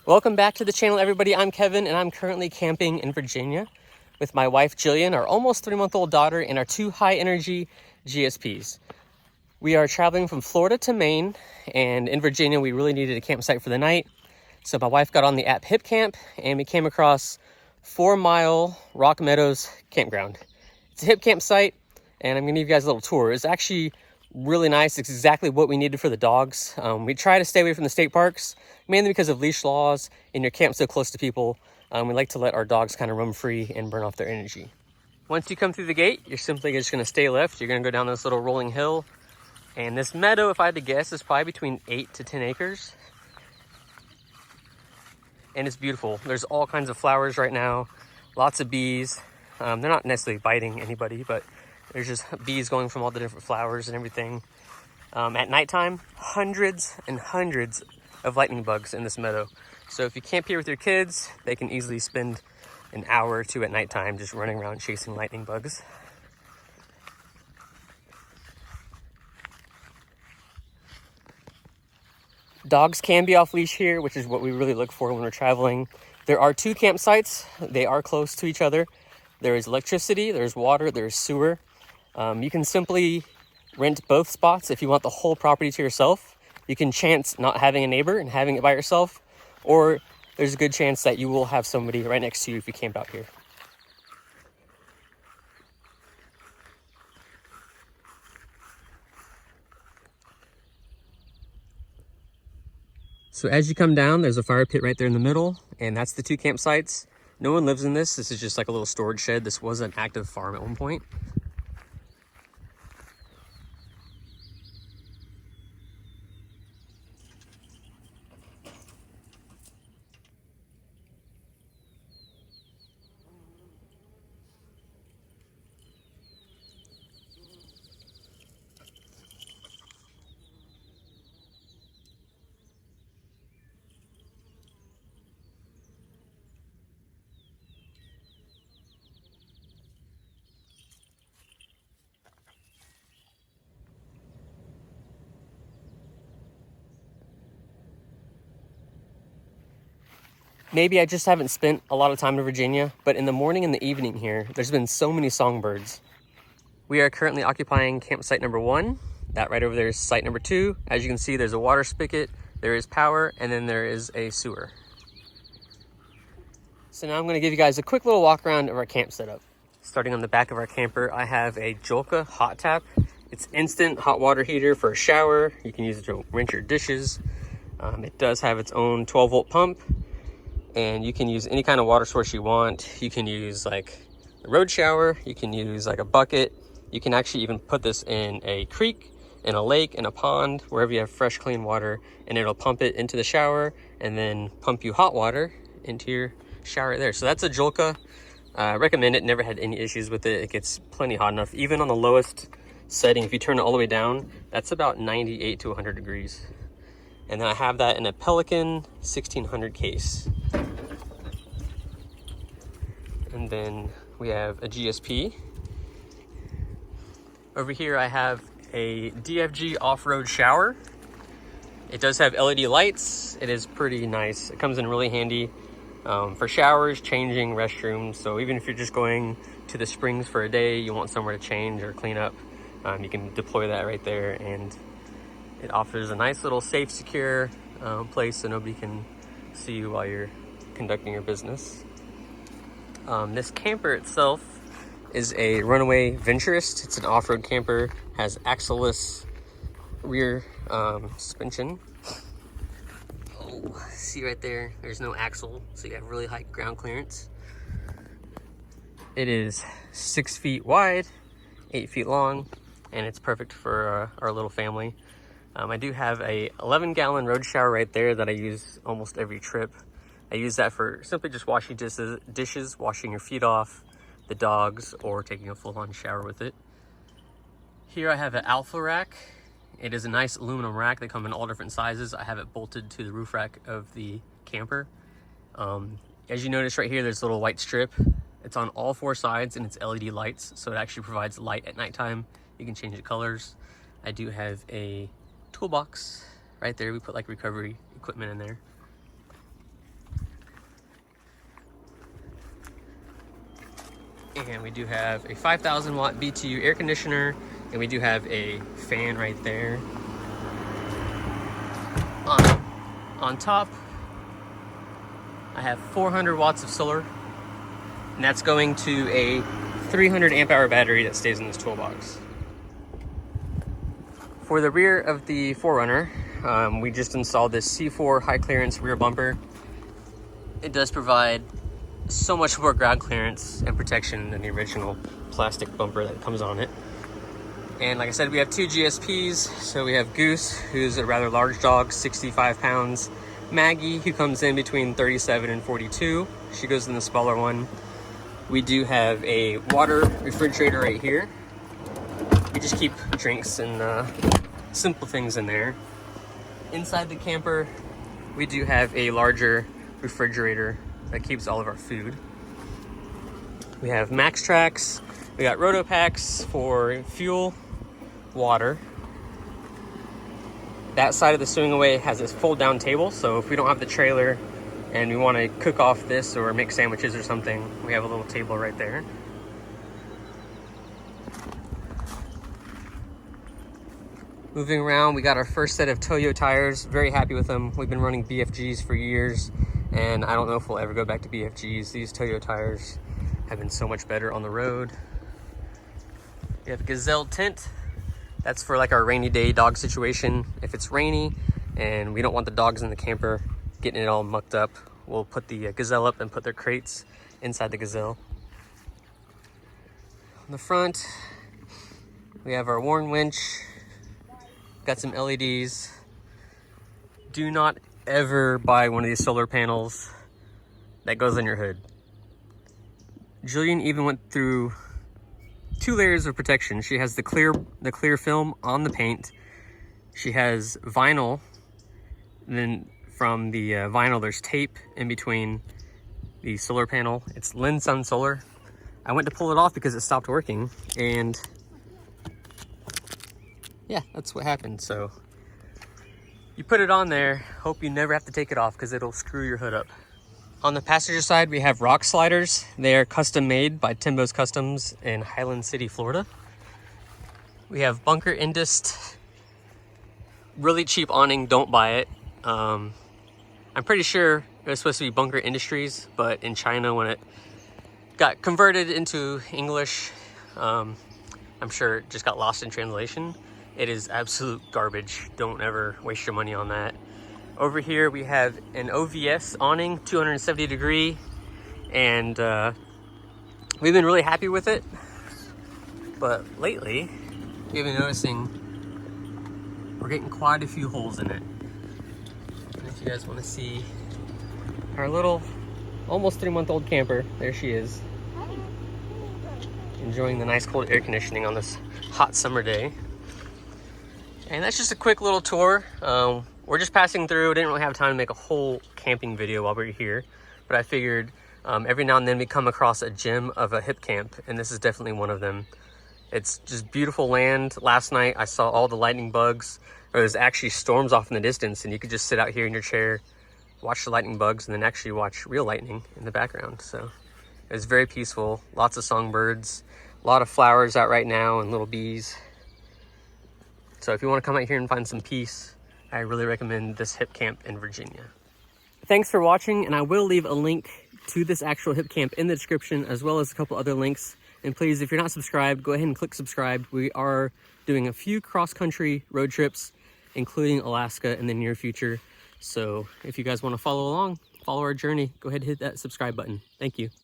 Welcome back to the channel, everybody. I'm Kevin, and I'm currently camping in Virginia with my wife, Jillian, our almost 3-month-old daughter, and our 2 high-energy GSPs. We are traveling from Florida to Maine, and in Virginia, we really needed a campsite for the night. So my wife got on the app HipCamp, and we came across 4 Mile Rock Meadows Campground. It's a HipCamp site, and I'm going to give you guys a little tour. It's actually really nice. It's exactly what we needed for the dogs. We try to stay away from the state parks, mainly because of leash laws and your camp so close to people. We like to let our dogs kind of roam free and burn off their energy. Once you come through the gate, you're simply just going to stay left. You're going to go down this little rolling hill. And this meadow, if I had to guess, is probably between 8 to 10 acres. And it's beautiful. There's all kinds of flowers right now, lots of bees. They're not necessarily biting anybody, but there's just bees going from all the different flowers and everything. At nighttime, hundreds and hundreds of lightning bugs in this meadow. So if you camp here with your kids, they can easily spend an hour or 2 at nighttime just running around chasing lightning bugs. Dogs can be off leash here, which is what we really look for when we're traveling. There are 2 campsites. They are close to each other. There is electricity, there's water, there's sewer. You can simply rent both spots if you want the whole property to yourself. You can chance not having a neighbor and having it by yourself, or there's a good chance that you will have somebody right next to you if you camp out here. So as you come down, there's a fire pit right there in the middle, and that's the 2 campsites. No one lives in this. This is just like a little storage shed. This was an active farm at one point. Maybe I just haven't spent a lot of time in Virginia, but in the morning and the evening here, there's been so many songbirds. We are currently occupying campsite number 1. That right over there is site number 2. As you can see, there's a water spigot, there is power, and then there is a sewer. So now I'm going to give you guys a quick little walk around of our camp setup. Starting on the back of our camper, I have a Jolka hot tap. It's instant hot water heater for a shower. You can use it to rinse your dishes. It does have its own 12-volt pump. And you can use any kind of water source you want. You can use like a road shower, you can use like a bucket. You can actually even put this in a creek, in a lake, in a pond, wherever you have fresh, clean water, and it'll pump it into the shower and then pump you hot water into your shower there. So that's a Jolka. I recommend it. Never had any issues with it. It gets plenty hot enough. Even on the lowest setting, if you turn it all the way down, that's about 98 to 100 degrees. And then I have that in a Pelican 1600 case. And then we have a GSP. Over here I have a DFG off-road shower. It does have LED lights. It is pretty nice. It comes in really handy for showers, changing, restrooms. So even if you're just going to the springs for a day, you want somewhere to change or clean up, you can deploy that right there, and it offers a nice little safe, secure place so nobody can see you while you're conducting your business. This camper itself is a Runaway Venturist. It's an off-road camper, has axle-less rear suspension. Oh, see right there, there's no axle, so you have really high ground clearance. It is 6 feet wide, 8 feet long, and it's perfect for our little family. I do have a 11-gallon road shower right there that I use almost every trip. I use that for simply just washing dishes, washing your feet off, the dogs, or taking a full-on shower with it. Here I have an Alpha rack. It is a nice aluminum rack. They come in all different sizes. I have it bolted to the roof rack of the camper. As you notice right here, there's a little white strip. It's on all 4 sides and it's LED lights, so it actually provides light at nighttime. You can change the colors. I do have a toolbox right there. We put like recovery equipment in there. And we do have a 5,000 watt BTU air conditioner, and we do have a fan right there. On top, I have 400 watts of solar, and that's going to a 300 amp hour battery that stays in this toolbox. For the rear of the 4Runner, we just installed this C4 high clearance rear bumper. It does provide so much more ground clearance and protection than the original plastic bumper that comes on it. And like I said, we have two GSPs. So we have Goose, who's a rather large dog, 65 pounds. Maggie, who comes in between 37 and 42. She goes in the smaller one. We do have a water refrigerator right here. We just keep drinks and simple things in there. Inside the camper, we do have a larger refrigerator that keeps all of our food. We have Max Tracks. We got Roto Packs for fuel, water. That side of the stowing away has this fold down table, so if we don't have the trailer and we want to cook off this or make sandwiches or something, we have a little table right there. Moving around, we got our first set of Toyo tires. Very happy with them. We've been running BFGs for years, and I don't know if we'll ever go back to BFGs. These Toyo tires have been so much better on the road. We have a Gazelle tent. That's for like our rainy day dog situation. If it's rainy and we don't want the dogs in the camper getting it all mucked up, we'll put the Gazelle up and put their crates inside the Gazelle. On the front, we have our Warn winch. Got some LEDs. Do not ever buy one of these solar panels that goes on your hood. Jillian even went through 2 layers of protection. She has the clear film on the paint. She has vinyl. And then from the vinyl, there's tape in between the solar panel. It's Lin Sun Solar. I went to pull it off because it stopped working, and yeah, that's what happened. So you put it on there, hope you never have to take it off because it'll screw your hood up. On the passenger side, we have rock sliders. They are custom made by Timbo's Customs in Highland City, Florida. We have Bunker Indust. Really cheap awning, don't buy it. I'm pretty sure it was supposed to be Bunker Industries, but in China, when it got converted into English, I'm sure it just got lost in translation. It is absolute garbage. Don't ever waste your money on that. Over here we have an OVS awning, 270 degree, and we've been really happy with it. But lately, we've been noticing we're getting quite a few holes in it. And if you guys want to see our little, almost 3-month-old camper, there she is, enjoying the nice cold air conditioning on this hot summer day. And that's just a quick little tour. We're just passing through. Didn't really have time to make a whole camping video while we were here, but I figured every now and then we come across a gem of a HipCamp, and this is definitely one of them. It's just beautiful land. Last night I saw all the lightning bugs. There's actually storms off in the distance, and you could just sit out here in your chair, watch the lightning bugs, and then actually watch real lightning in the background. So it was very peaceful. Lots of songbirds, a lot of flowers out right now, and little bees. So if you want to come out here and find some peace, I really recommend this HipCamp in Virginia. Thanks for watching, and I will leave a link to this actual HipCamp in the description, as well as a couple other links. And please, if you're not subscribed, go ahead and click subscribe. We are doing a few cross-country road trips, including Alaska in the near future. So if you guys want to follow along, follow our journey, go ahead and hit that subscribe button. Thank you.